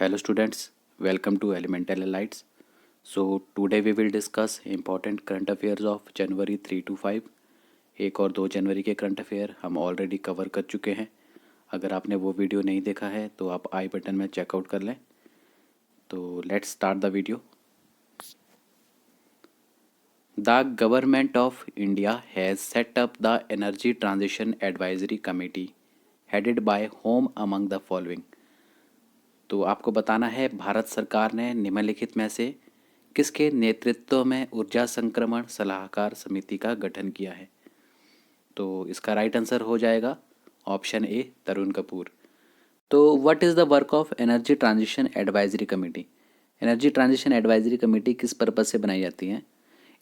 Hello students, welcome to Elemental Lights. So today we will discuss important current affairs of January 3 to 5. 1 और 2 जनवरी के current affair हम already cover कर चुके हैं. अगर आपने वो वीडियो नहीं देखा है तो आप आई बटन में चेकआउट कर लें. तो let's start the video. The Government of India has set up the Energy Transition Advisory Committee headed by whom among the following. तो आपको बताना है भारत सरकार ने निम्नलिखित में से किसके नेतृत्व में ऊर्जा संक्रमण सलाहकार समिति का गठन किया है. तो इसका राइट आंसर हो जाएगा ऑप्शन ए तरुण कपूर. तो what is the work of energy transition advisory committee. Energy transition advisory committee किस पर्पज़ से बनाई जाती है.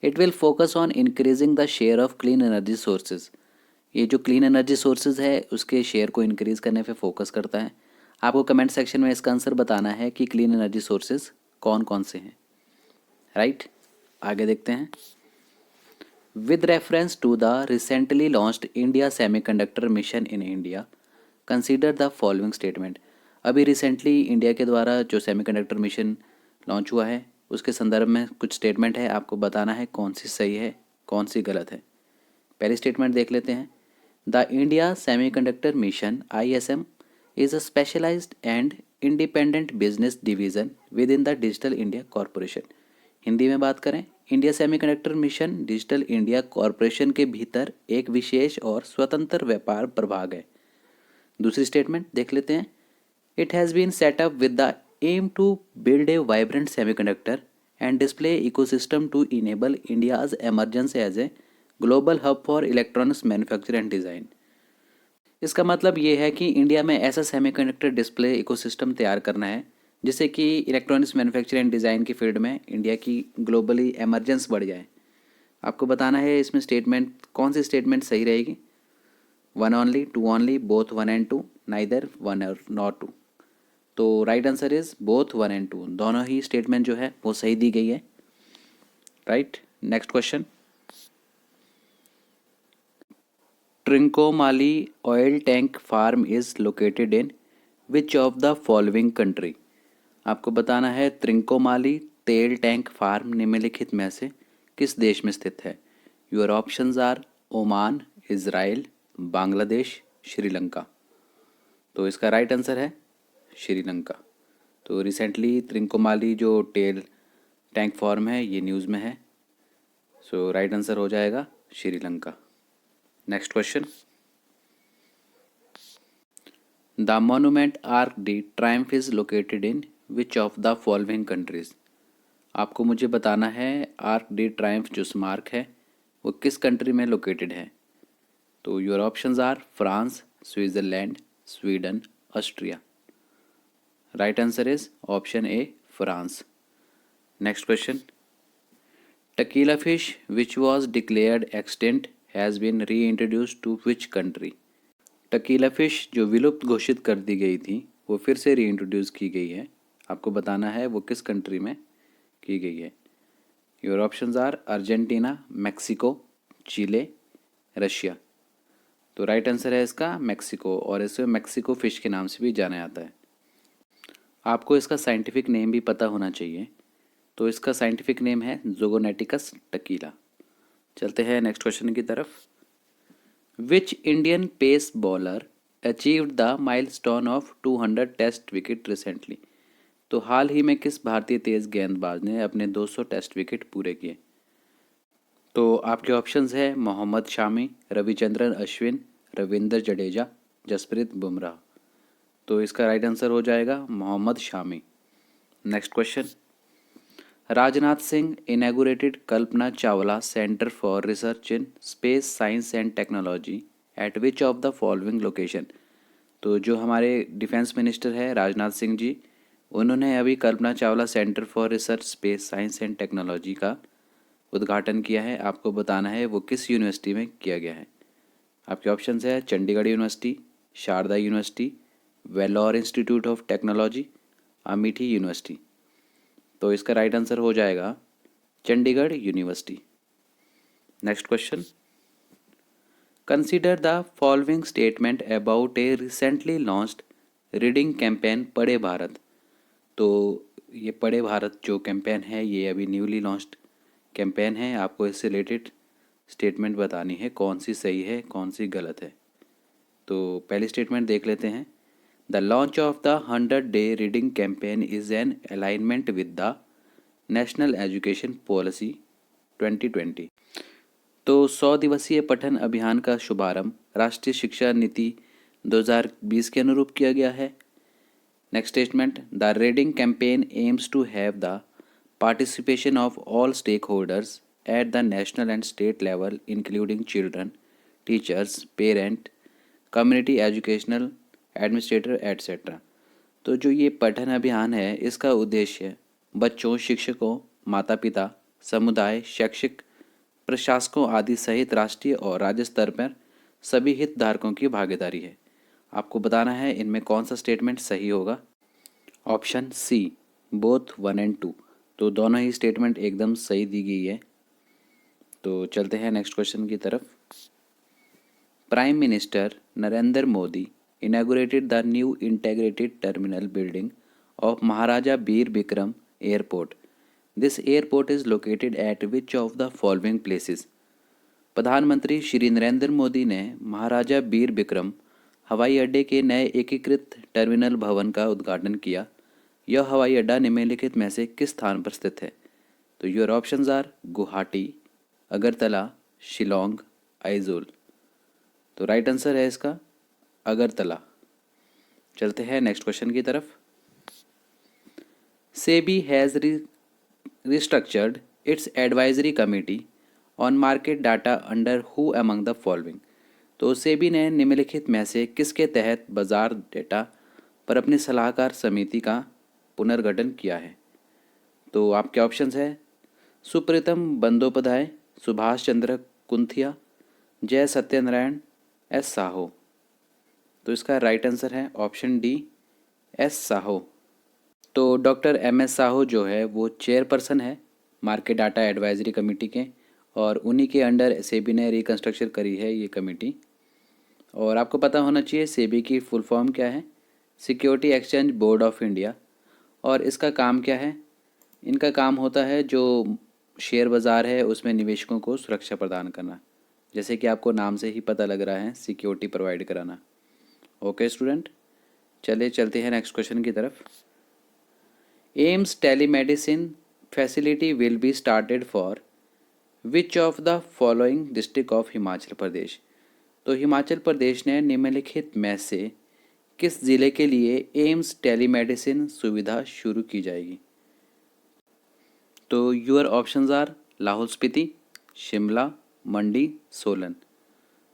It will focus on increasing the share of clean energy sources. ये जो क्लीन एनर्जी सोर्सेज है उसके शेयर को इंक्रीज करने पे फोकस करता है. आपको कमेंट सेक्शन में इसका आंसर बताना है कि क्लीन एनर्जी सोर्सेज कौन कौन से हैं. राइट, आगे देखते हैं. With reference to the recently launched India Semiconductor Mission in India consider the following statement. अभी रिसेंटली इंडिया के द्वारा जो सेमीकंडक्टर मिशन लॉन्च हुआ है उसके संदर्भ में कुछ स्टेटमेंट है. आपको बताना है कौन सी सही है कौन सी गलत है. पहली स्टेटमेंट देख लेते हैं. The India Semiconductor mission ISM is a specialized and independent business division within the Digital India Corporation. Hindi में बात करें, India Semiconductor mission digital India corporation के भीतर एक विशेष और स्वतंत्र व्यापार प्रभाग है. दूसरी स्टेटमेंट देख लेते हैं. It has been set up with the aim to build a vibrant semiconductor and display ecosystem to enable India's emergence as a global hub for electronics manufacture and design. इसका मतलब ये है कि इंडिया में ऐसा सेमीकंडक्टर डिस्प्ले इकोसिस्टम तैयार करना है जिससे कि इलेक्ट्रॉनिक्स मैन्युफैक्चर एंड डिज़ाइन की फील्ड में इंडिया की ग्लोबली एमरजेंस बढ़ जाए. आपको बताना है इसमें स्टेटमेंट कौन सी स्टेटमेंट सही रहेगी. 1 only, 2 only, both 1 and 2, neither 1 और नॉट 2. तो right answer is both 1 and 2. दोनों ही स्टेटमेंट जो है वो सही दी गई है. Right, next question. Trincomalee oil tank farm is located in which of the following country. आपको बताना है त्रिंकोमाली तेल टैंक फार्म निम्नलिखित में से किस देश में स्थित है. Your options are Oman, Israel, Bangladesh, Sri Lanka. तो इसका राइट आंसर है श्रीलंका. तो रिसेंटली त्रिंकोमाली जो तेल टैंक फार्म है ये न्यूज़ में है. सो राइट आंसर हो जाएगा Sri Lanka. Next question. The monument Arc de Triomphe is located in which of the following countries. आपको मुझे बताना है आर्क डी ट्रायम्फ जो स्मारक है वो किस कंट्री में लोकेटेड है. तो your options are France, Switzerland, Sweden, Austria. Right answer is option A France. Next question. Tequila fish which was declared extinct has been reintroduced to which country. Tequila fish जो विलुप्त घोषित कर दी गई थी वो फिर से रीइंट्रोड्यूस की गई है. आपको बताना है वो किस कंट्री में की गई है. Your options are Argentina, Mexico, Chile, Russia. तो राइट आंसर है इसका मैक्सिको, और इसे मैक्सिको फ़िश के नाम से भी जाना जाता है. आपको इसका साइंटिफिक नेम भी पता होना चाहिए. तो इसका साइंटिफिक नेम है ज़ोगोनेटिकस टकीला. चलते हैं नेक्स्ट क्वेश्चन की तरफ. Which Indian pace bowler achieved the milestone of 200 test wicket recently. तो हाल ही में किस भारतीय तेज गेंदबाज ने अपने 200 टेस्ट विकेट पूरे किए. तो आपके ऑप्शंस है मोहम्मद शामी, रविचंद्रन अश्विन, रविंद्र जडेजा, जसप्रीत बुमराह. तो इसका राइट आंसर हो जाएगा Mohammed Shami. Next question. Rajnath Singh inaugurated Kalpana Chawla centre for research in space science and technology at which of the following location. तो जो हमारे डिफेंस मिनिस्टर है राजनाथ सिंह जी, उन्होंने अभी Kalpana Chawla centre for research space science and technology का उद्घाटन किया है. आपको बताना है वो किस यूनिवर्सिटी में किया गया है. आपके ऑप्शंस है Chandigarh University, Sharda University, Vellore Institute of Technology, Amethi University. तो इसका राइट आंसर हो जाएगा Chandigarh University. Next question. Consider the following statement about a recently launched reading campaign Padhe Bharat. तो ये पढ़े भारत जो कैंपेन है ये अभी न्यूली लॉन्च्ड कैंपेन है। आपको इससे रिलेटेड स्टेटमेंट बतानी है, कौन सी सही है कौन सी गलत है। तो पहली स्टेटमेंट देख लेते हैं। The launch of the 100 day reading campaign is an alignment with the national education policy 2020। तो 100 दिवसीय पठन अभियान का शुभारंभ राष्ट्रीय शिक्षा नीति 2020 के अनुरूप किया गया है। Next statement, the reading campaign aims to have the participation of all stake holders at the national and state level including children, teachers, parent, community educational administrator etcetera. तो जो ये पठन अभियान है इसका उद्देश्य बच्चों, शिक्षकों, माता पिता, समुदाय, शैक्षिक प्रशासकों आदि सहित राष्ट्रीय और राज्य स्तर पर सभी हितधारकों की भागीदारी है। आपको बताना है इनमें कौन सा स्टेटमेंट सही होगा। Option C, both 1 and 2। तो दोनों ही स्टेटमेंट एकदम सही दी गई है। तो चलते हैं नेक्स्ट क्वेश्चन की तरफ। Prime minister Narendra Modi inaugurated the new integrated terminal building of Maharaja Bir Bikram Airport. This airport is located at which of the following places? प्रधानमंत्री श्री नरेंद्र मोदी ने महाराजा बीर बिक्रम हवाई अड्डे के नए एकीकृत टर्मिनल भवन का उद्घाटन किया। यह हवाई अड्डा निम्नलिखित में से किस स्थान पर स्थित है? तो your options are Guwahati, Agartala, Shillong, Aizawl. तो राइट आंसर है इसका अगरतला। चलते हैं नेक्स्ट क्वेश्चन की तरफ। SEBI has restructured it's advisory committee on market data under who among the following. तो सेबी ने निम्नलिखित में से किसके तहत बाजार डेटा पर अपनी सलाहकार समिति का पुनर्गठन किया है? तो आपके ऑप्शंस है सुप्रीतम बंदोपाध्याय, सुभाष चंद्र कुंथिया, जय सत्यनारायण, एस साहो। तो इसका राइट आंसर है ऑप्शन डी, एस साहो। तो डॉक्टर एम एस साहो जो है वो चेयरपर्सन है मार्केट डाटा एडवाइजरी कमेटी के, और उन्हीं के अंडर सेबी ने रिकंस्ट्रक्शन करी है ये कमेटी। और आपको पता होना चाहिए सेबी की फुल फॉर्म क्या है, security exchange board of India. और इसका काम क्या है? इनका काम होता है जो शेयर बाज़ार है उसमें निवेशकों को सुरक्षा प्रदान करना, जैसे कि आपको नाम से ही पता लग रहा है, सिक्योरिटी प्रोवाइड कराना। ओके स्टूडेंट, चलिए चलते हैं नेक्स्ट क्वेश्चन की तरफ। AIIMS telemedicine facility will be started for which of the following district of Himachal Pradesh. तो हिमाचल प्रदेश ने निम्नलिखित में से किस जिले के लिए एम्स टेलीमेडिसिन सुविधा शुरू की जाएगी? तो your options are Lahaul Spiti, Shimla, Mandi, Solan.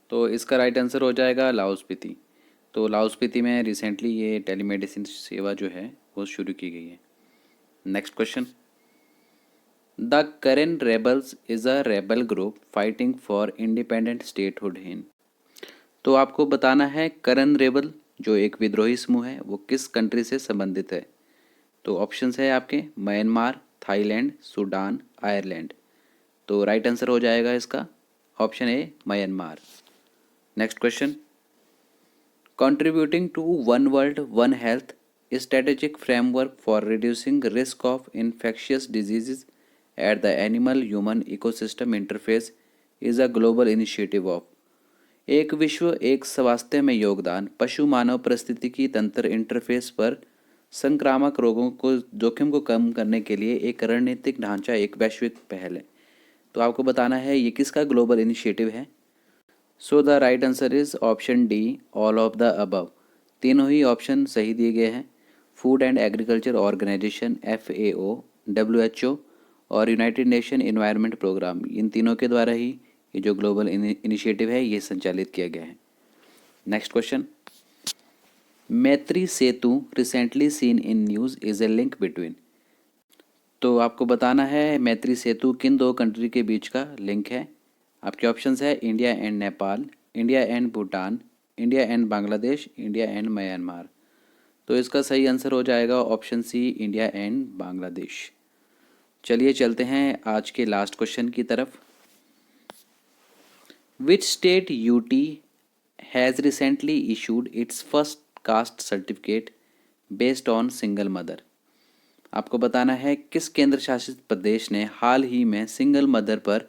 तो इसका राइट आंसर हो जाएगा लाहौल स्पीति। तो लाहौल स्पीति में रिसेंटली ये टेलीमेडिसिन सेवा जो है वो शुरू की गई है। Next question, the Karen rebels is a rebel group fighting for independent statehood in. तो आपको बताना है करेन रेबल जो एक विद्रोही समूह है वो किस कंट्री से संबंधित है? तो ऑप्शंस है आपके म्यांमार, थाईलैंड, सूडान, आयरलैंड। तो राइट आंसर हो जाएगा इसका option A, Myanmar. Next question, contributing to One World, One Health strategic framework for reducing risk of infectious diseases at the animal-human ecosystem interface is a global initiative of। एक विश्व एक स्वास्थ्य में योगदान पशु मानव परिस्थितिकी तंत्र इंटरफेस पर संक्रामक रोगों को जोखिम को कम करने के लिए एक रणनीतिक ढांचा, एक वैश्विक पहल है। तो आपको बताना है ये किसका ग्लोबल इनिशिएटिव है। So the right answer is option D, all of the above. तीनों ही ऑप्शन सही दिए गए हैं। Food and agriculture organization FAO, WHO और यूनाइटेड नेशन एनवायरनमेंट प्रोग्राम, इन तीनों के द्वारा ही ये जो ग्लोबल इनिशिएटिव है ये संचालित किया गया है। Next question, Maitri Setu recently seen in news is a link between. तो आपको बताना है मैत्री सेतु किन दो कंट्री के बीच का लिंक है। आपके ऑप्शंस है India and Nepal, India and Bhutan, India and Bangladesh, India and Myanmar. तो इसका सही आंसर हो जाएगा option C, India and Bangladesh. चलिए चलते हैं आज के लास्ट क्वेश्चन की तरफ। Which state UT has recently issued its first caste certificate based on single mother. आपको बताना है किस केंद्र शासित प्रदेश ने हाल ही में सिंगल मदर पर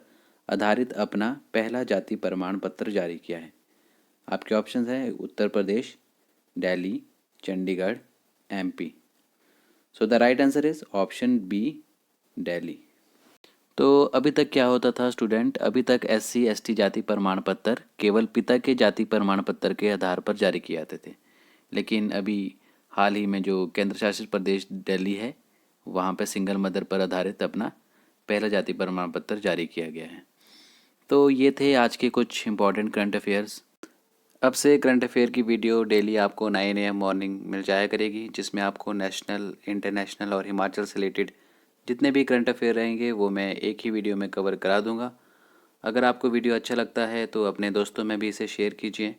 आधारित अपना पहला जाति प्रमाण पत्र जारी किया है। आपके ऑप्शंस हैं Uttar Pradesh, Delhi, Chandigarh, MP. So the right answer is option B, Delhi. तो अभी तक क्या होता था स्टूडेंट, अभी तक SC ST जाति प्रमाण पत्र केवल पिता के जाति प्रमाण पत्र के आधार पर जारी किए जाते थे, लेकिन अभी हाल ही में जो केंद्र शासित प्रदेश दिल्ली है वहाँ पे सिंगल मदर पर आधारित अपना पहला जाति प्रमाण पत्र जारी किया गया है। तो ये थे आज के कुछ इंपॉर्टेंट करंट अफेयर्स। अब से करंट अफेयर की वीडियो डेली आपको 9 AM मॉर्निंग मिल जाया करेगी, जिसमें आपको नेशनल, इंटरनेशनल और हिमाचल से रिलेटेड जितने भी करंट अफेयर रहेंगे वो मैं एक ही वीडियो में कवर करा दूंगा। अगर आपको वीडियो अच्छा लगता है तो अपने दोस्तों में भी इसे शेयर कीजिए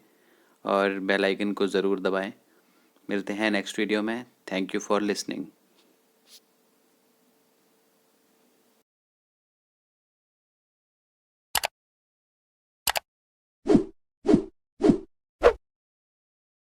और बेल आइकन को ज़रूर दबाएं। मिलते हैं नेक्स्ट वीडियो में। Thank you for listening.